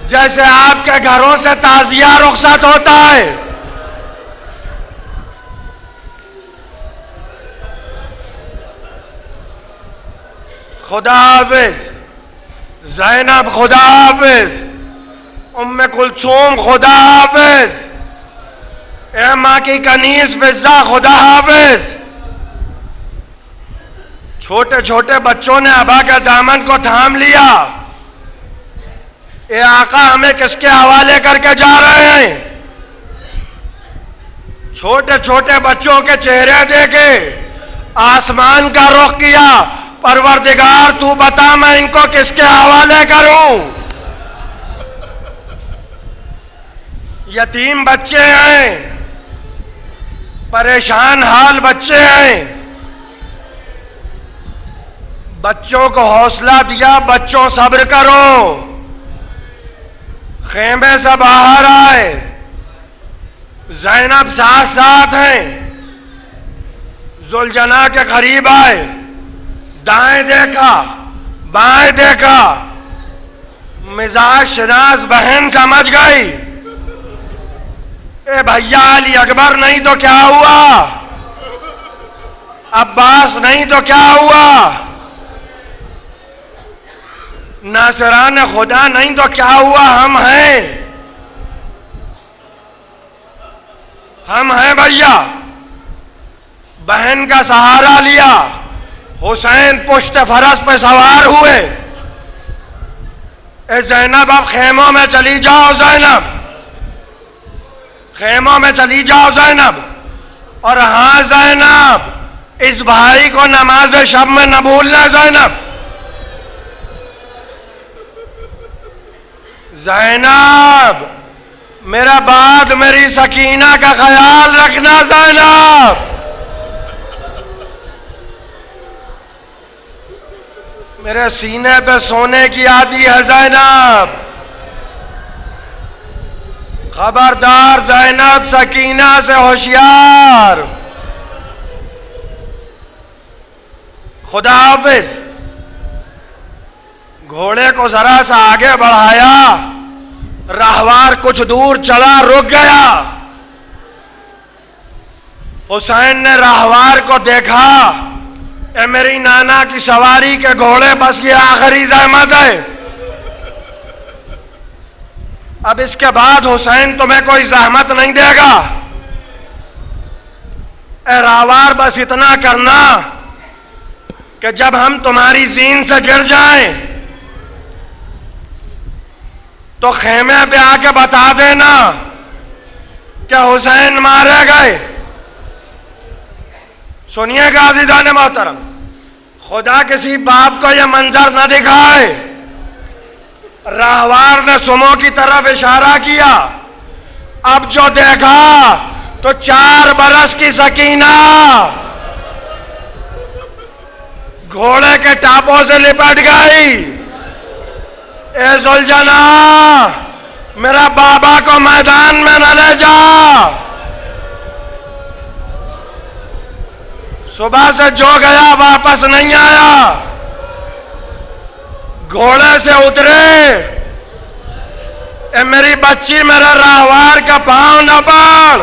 جیسے آپ کے گھروں سے تعزیہ رخصت ہوتا ہے. خدا حافظ زینب، خدا حافظ ام کلثوم، خدا حافظ اے ماں کی کنیز فضہ، خدا حافظ. چھوٹے چھوٹے بچوں نے ابا کے دامن کو تھام لیا. اے آقا ہمیں کس کے حوالے کر کے جا رہے ہیں؟ چھوٹے چھوٹے بچوں کے چہرے دیکھے، آسمان کا رخ کیا. پروردگار تو بتا میں ان کو کس کے حوالے کروں؟ یتیم بچے ہیں، پریشان حال بچے ہیں. بچوں کو حوصلہ دیا، بچوں صبر کرو. خیمے سے باہر آئے. زینب ساتھ ساتھ ہیں. ذوالجناح کے قریب آئے. دائیں دیکھا، بائیں دیکھا. مزاج شناس بہن سمجھ گئی. اے بھیا علی اکبر نہیں تو کیا ہوا؟ عباس نہیں تو کیا ہوا؟ ناصران خدا نہیں تو کیا ہوا؟ ہم ہیں، ہم ہیں بھیا. بہن کا سہارا لیا. حسین پشت فرس پہ سوار ہوئے. اے زینب اب خیموں میں چلی جاؤ. زینب خیموں میں چلی جاؤ زینب. اور ہاں زینب اس بھائی کو نماز شب میں نہ بھولنا. زینب زینب میرا بعد میری سکینہ کا خیال رکھنا. زینب میرے سینے پہ سونے کی عادی ہے. زینب خبردار. زینب سکینہ سے ہوشیار. خدا حافظ. گھوڑے کو ذرا سا آگے بڑھایا. راہوار کچھ دور چلا، رک گیا. حسین نے راہوار کو دیکھا، اے میری نانا کی سواری کے گھوڑے، بس یہ آخری زحمت ہے، اب اس کے بعد حسین تمہیں کوئی زحمت نہیں دے گا، اے راہوار بس اتنا کرنا کہ جب ہم تمہاری زین سے گر جائیں تو خیمے پہ آ کے بتا دینا کہ حسین مارے گئے۔ سنیے گا عزیزان محترم، خدا کسی باپ کو یہ منظر نہ دکھائے۔ راہوار نے سمو کی طرف اشارہ کیا، اب جو دیکھا تو 4 برس کی سکینہ گھوڑے کے ٹاپوں سے لپٹ گئی۔ اے ذوالجنا، میرا بابا کو میدان میں نہ لے جا، صبح سے جو گیا واپس نہیں آیا، گھوڑے سے اترے، اے میری بچی میرے راہوار کا پاؤں نہ پاڑ،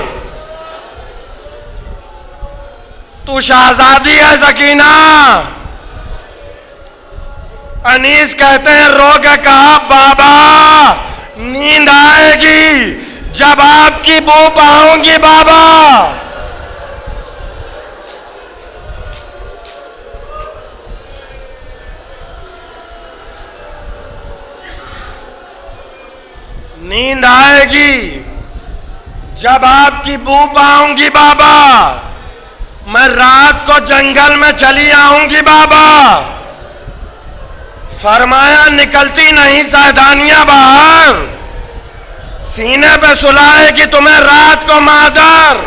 تو شہزادی ہے سکینہ۔ انیس کہتے ہیں رو کے کہا بابا نیند آئے گی جب آپ کی بو پاؤں گی بابا۔ نیند آئے گی جب آپ کی بو پاؤں گی بابا، میں رات کو جنگل میں چلی آؤں گی بابا۔ فرمایا نکلتی نہیں سیدانیاں باہر، سینے پہ سلائے گی تمہیں رات کو مادر۔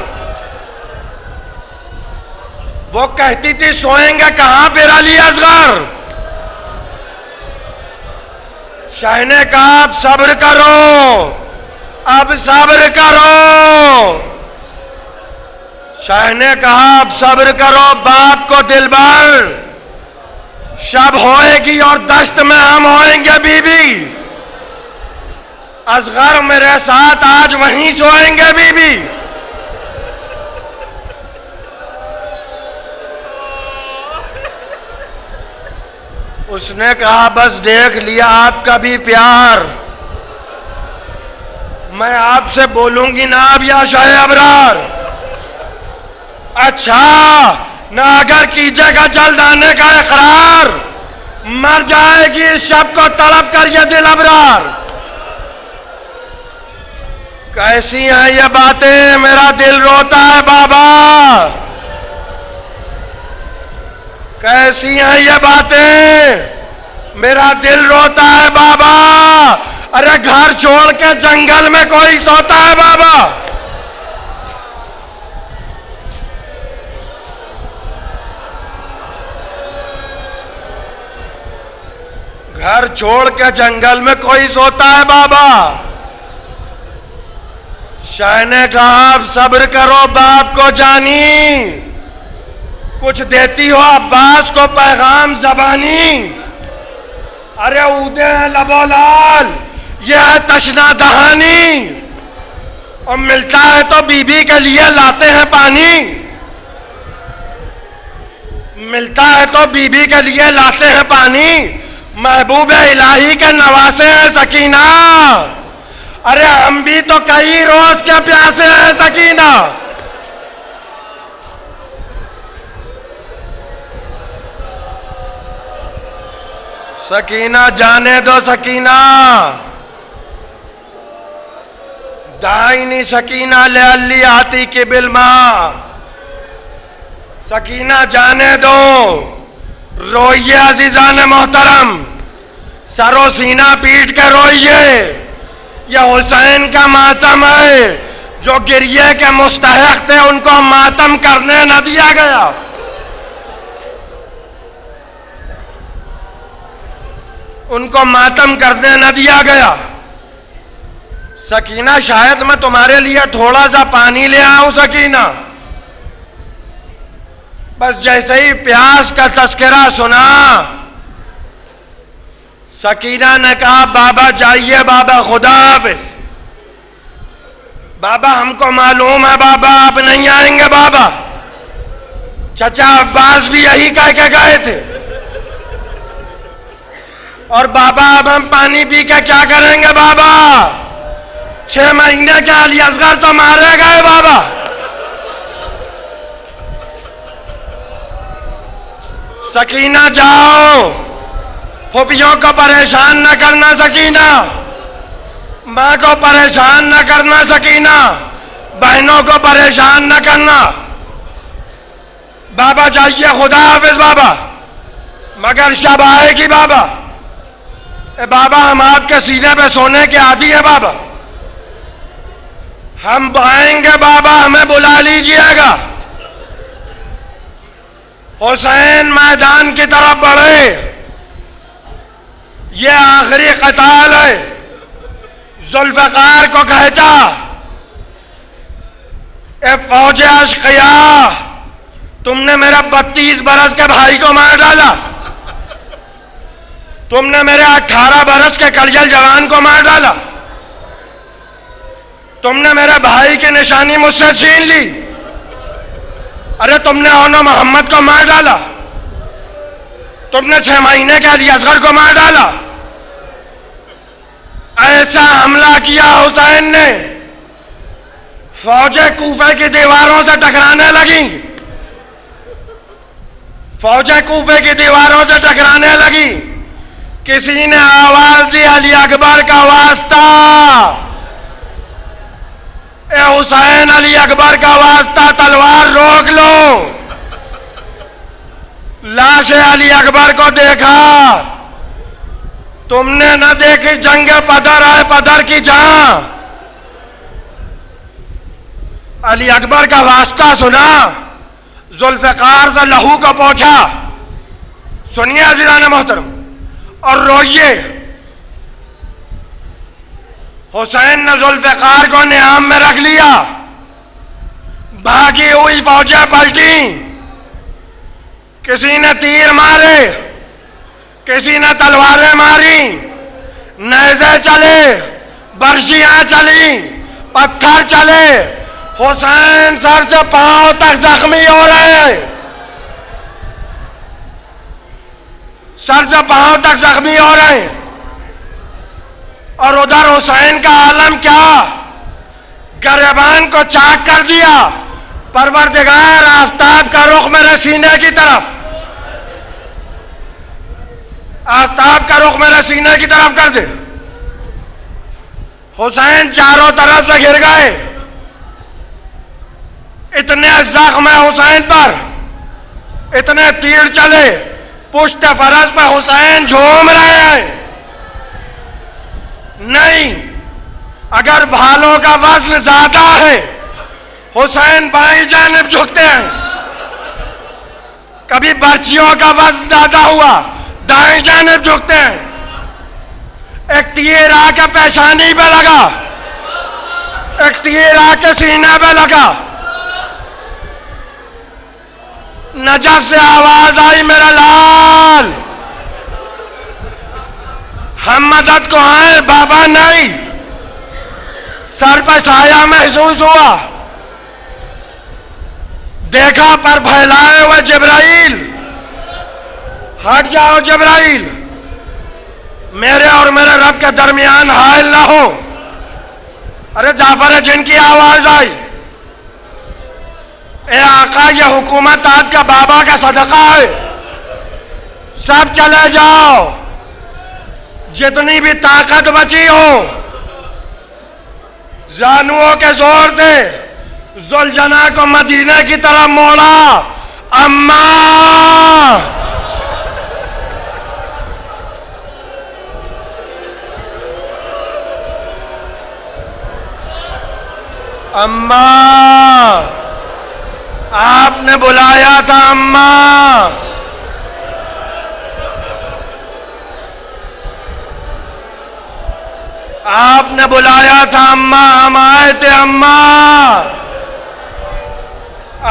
وہ کہتی تھی سوئیں گے کہاں پھر علی اصغر؟ شاہ نے کہا اب صبر کرو، اب صبر کرو۔ شاہ نے کہا اب صبر کرو باپ کو دل بھر، شب ہوئے گی اور دشت میں ہم ہوئیں گے بی بی، اصغر میرے ساتھ آج وہیں سوئیں گے بی بی۔ اس نے کہا بس دیکھ لیا آپ کا بھی پیار، میں آپ سے بولوں گی نا اب یا شاہ ابرار؟ اچھا نہ اگر کیجے گا جلد آنے کا اقرار، مر جائے گی اس شب کو تڑپ کر یہ دل ابرار۔ کیسی ہیں یہ باتیں میرا دل روتا ہے بابا، کیسی ہیں یہ باتیں میرا دل روتا ہے بابا۔ ارے گھر چھوڑ کے جنگل میں کوئی سوتا ہے بابا۔ گھر چھوڑ کے جنگل میں کوئی سوتا ہے بابا۔ شاہ نے کہا اب صبر کرو باپ کو جانی، کچھ دیتی ہو عباس کو پیغام زبانی۔ ارے اودے ہیں لبو لال، یہ ہے تشنا دہانی، اور ملتا ہے تو بی بی کے لیے لاتے ہیں پانی، ملتا ہے تو بی بی کے لیے لاتے ہیں پانی۔ محبوب الہی کے نواسے ہیں سکینہ، ارے ہم بھی تو کئی روز کے پیاسے ہیں سکینہ۔ سکینہ جانے دو سکینہ، دائنی سکینہ لے علی آتی کی بالماء۔ سکینہ جانے دو، روئیے عزیزان محترم، سر و سینہ پیٹ کے روئیے، یہ حسین کا ماتم ہے، جو گریے کے مستحق تھے ان کو ماتم کرنے نہ دیا گیا۔ ان کو ماتم کرنے نہ دیا گیا۔ سکینہ شاید میں تمہارے لیے تھوڑا سا پانی لے آؤں سکینہ۔ بس جیسے ہی پیاس کا تذکرہ سنا، سکینہ نے کہا بابا جائیے بابا خدا حافظ۔ بابا ہم کو معلوم ہے بابا آپ نہیں آئیں گے بابا۔ چچا عباس بھی یہی کہہ کے گئے تھے. اور بابا اب ہم پانی پی کے کیا کریں گے بابا؟ 6 مہینے کے علی اصغر تو مارے گئے بابا. سکینہ جاؤ، پھوپھیوں کو پریشان نہ کرنا سکینہ، ماں کو پریشان نہ کرنا سکینہ، بہنوں کو پریشان نہ کرنا. بابا جائیے، خدا حافظ بابا، مگر شب آئے گی بابا. اے بابا ہم آپ کے سینے پہ سونے کے عادی ہیں بابا، ہم آئیں گے بابا، ہمیں بلا لیجئے گا. حسین میدان کی طرف بڑھے، یہ آخری قتال ہے. ذوالفقار کو کہتا، اے فوج اشقیاء، تم نے میرا 32 برس کے بھائی کو مار ڈالا، تم نے میرے 18 برس کے کڑجل جوان کو مار ڈالا، تم نے میرے بھائی کی نشانی مجھ سے چھین لی. ارے تم نے اونو محمد کو مار ڈالا، تم نے 6 مہینے کے علی اصغر کو مار ڈالا. ایسا حملہ کیا حسین نے، فوجیں کوفے کی دیواروں سے ٹکرانے لگیں، فوجیں کوفے کی دیواروں سے ٹکرانے لگیں. کسی نے آواز دی، علی اکبر کا واسطہ، اے حسین علی اکبر کا واسطہ، تلوار روک لو. لاش علی اکبر کو دیکھا، تم نے نہ دیکھی جنگ پدر ہے پدر کی جان. علی اکبر کا واسطہ سنا، ذوالفقار سے لہو کو پوچھا. سنیے عزیزان محترم اور روئیے. حسین نے ذوالفقار کو نیام میں رکھ لیا، بھاگی ہوئی فوجیں پلٹی، کسی نے تیر مارے، کسی نے تلواریں ماری، نیزے چلے، برشیاں چلی، پتھر چلے. حسین سر سے پاؤں تک زخمی ہو رہے ہیں، سر سے پاؤں تک زخمی ہو رہے ہیں. اور ادھر حسین کا عالم کیا، گریبان کو چاک کر دیا. پروردگار آفتاب کا رخ میرے سینے کی طرف، آفتاب کا رخ میرے سینے کی طرف کر دے. حسین چاروں طرف سے گر گئے. اتنے زخم ہے حسین پر، اتنے تیر چلے، پشت فرس پہ حسین جھوم رہے ہیں. نہیں، اگر بھالوں کا وزن زیادہ ہے حسین بائیں جانب جھکتے ہیں. کبھی برچیوں کا وزن زیادہ ہوا دائیں جانب جھکتے ہیں. ایک تیر آ کے پیشانی پہ لگا، ایک تیر آ کے سینے پہ لگا. نجف سے آواز آئی، میرا لال ہم مدد کو آئے بابا. نہیں، سر پہ سایہ محسوس ہوا، دیکھا پر پھیلائے ہوئے جبرائیل. ہٹ جاؤ جبرائیل، میرے اور میرے رب کے درمیان حائل نہ ہو. ارے جعفر جن کی آواز آئی، اے آقا یہ حکومت آپ کا بابا کا صدقہ ہے، سب چلے جاؤ، جتنی بھی طاقت بچی ہو. زانوؤں کے زور سے ذوالجناح کو مدینے کی طرف موڑا. اماں اماں آپ نے بلایا تھا. اماں آپ نے بلایا تھا. اماں ہم آئے تھے. اماں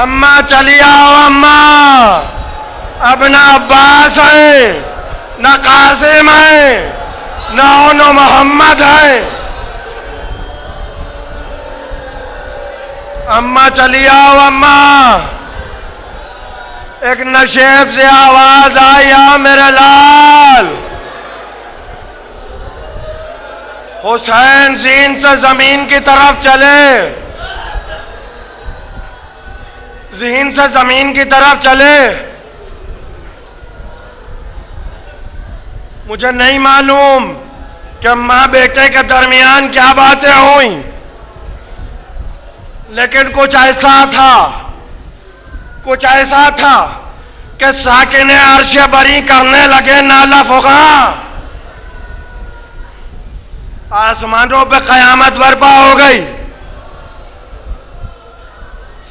اماں چلی آؤ. اماں اب نہ عباس ہے، نہ قاسم ہے، نہ اونو محمد ہے. اماں چلی آؤ. اماں ایک نشیب سے آواز آئی، یا میرے لال۔ حسین زین سے زمین کی طرف چلے، ذہن سے زمین کی طرف چلے۔ مجھے نہیں معلوم کہ ماں بیٹے کے درمیان کیا باتیں ہوئیں، لیکن کچھ ایسا تھا کہ ساکن عرش بری کرنے لگے نالہ فغاں۔ آسمانوں پہ قیامت برپا ہو گئی،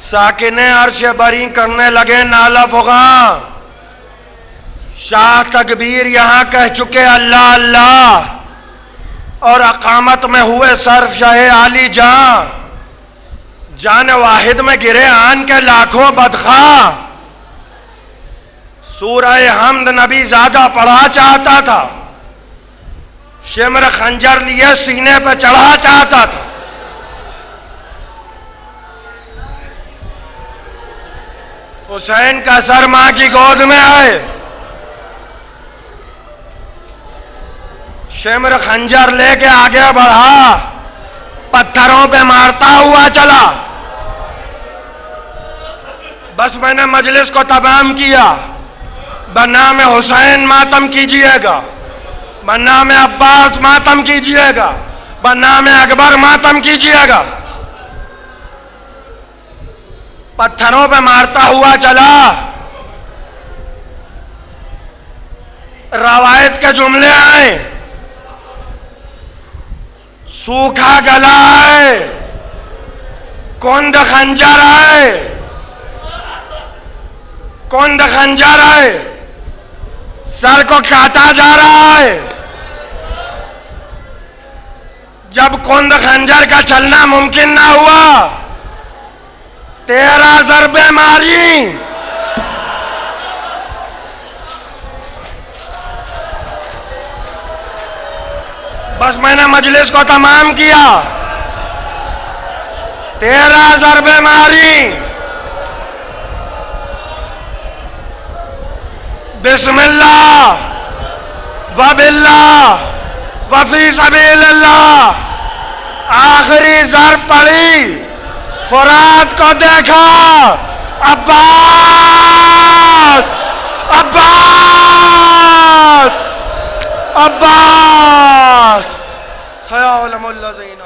ساکن عرش بری کرنے لگے نالہ فغاں۔ شاہ تکبیر یہاں کہہ چکے اللہ اللہ، اور اقامت میں ہوئے صرف شاہ عالی جاں۔ جان واحد میں گرے آن کے لاکھوں بدخواہ۔ سورہ حمد نبی زیادہ پڑھا چاہتا تھا، شمر خنجر لیے سینے پہ چڑھا چاہتا تھا۔ حسین کا سر ماں کی گود میں آئے، شمر خنجر لے کے آگے بڑھا، پتھروں پہ مارتا ہوا چلا۔ بس میں نے مجلس کو تمام کیا، بنام حسین ماتم کیجئے گا، بنام عباس ماتم کیجئے گا، بنام اکبر ماتم کیجئے گا۔ پتھروں پہ مارتا ہوا چلا۔ روایت کے جملے آئے، سوکھا گلا ہے، کند خنجر ہے، کند خنجر ہے، سر کو کاٹا جا رہا ہے۔ جب کند خنجر کا چلنا ممکن نہ ہوا، 13 ضربیں ماری۔ بس میں نے مجلس کو تمام کیا، 13 ضربیں ماری۔ بسم اللہ وباللہ وفی سبیل اللہ۔ آخری ضرب پڑی، فرات کو دیکھا، عباس عباس عباس سیعلم الذین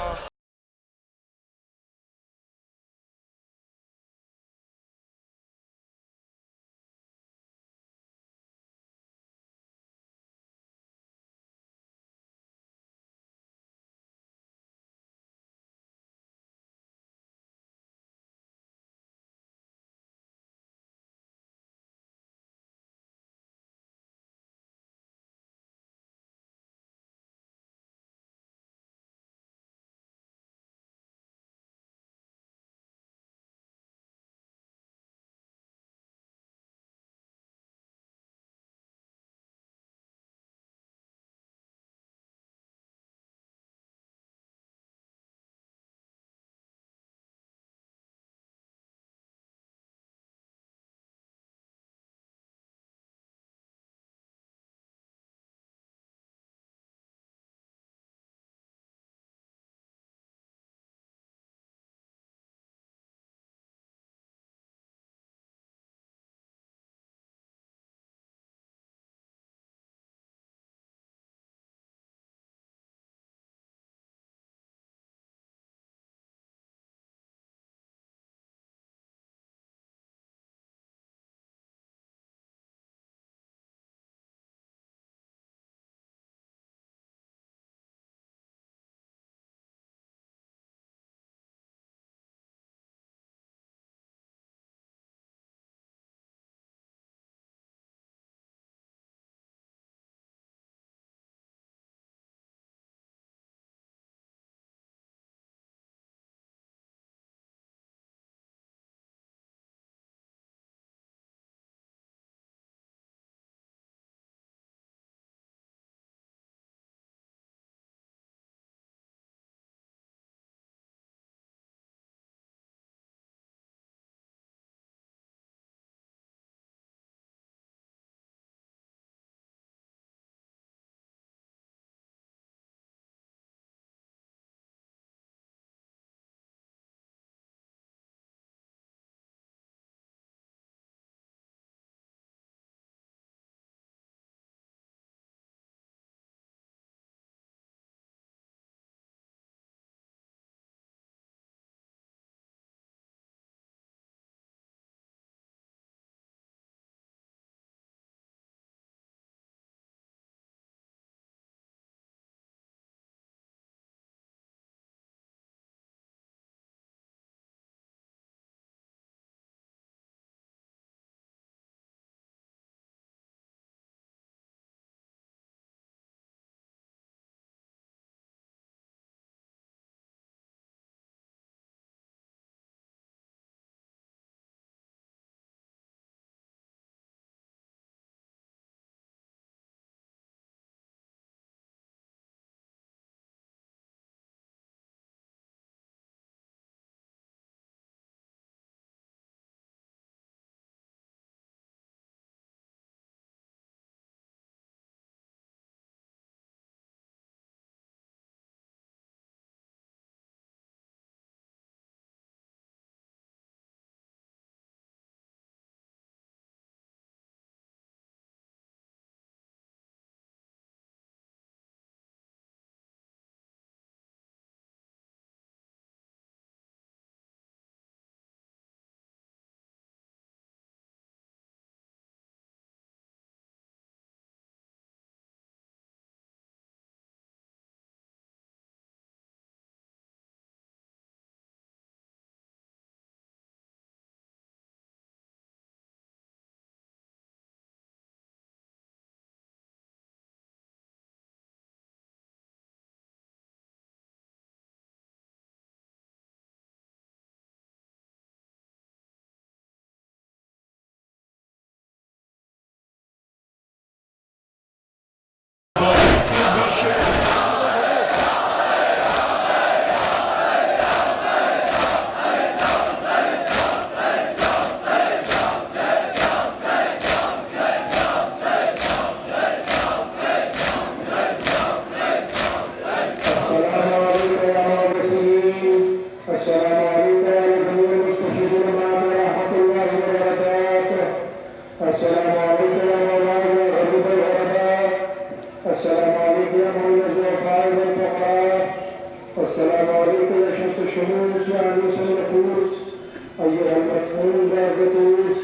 المسؤول القدوس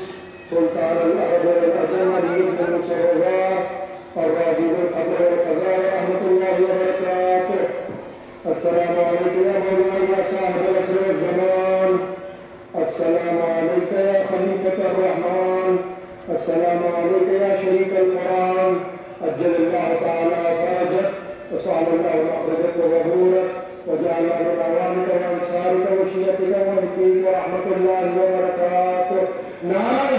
سلطان الأرض والأجم علي بن الشهداء الراجل القدر والقضاء ورحمة الله وبركاته. السلام عليك يا مولاي يا صاحب العصر والزمان. السلام عليك يا خليفة الرحمن. السلام عليك يا شريك القرآن. أجل الله تعالى فرجك وصعد الله مخرجك وظهورك وجعلنا من أعوانك وأنصارك وشيتك ومهديك ورحمة الله وبركاته. نعم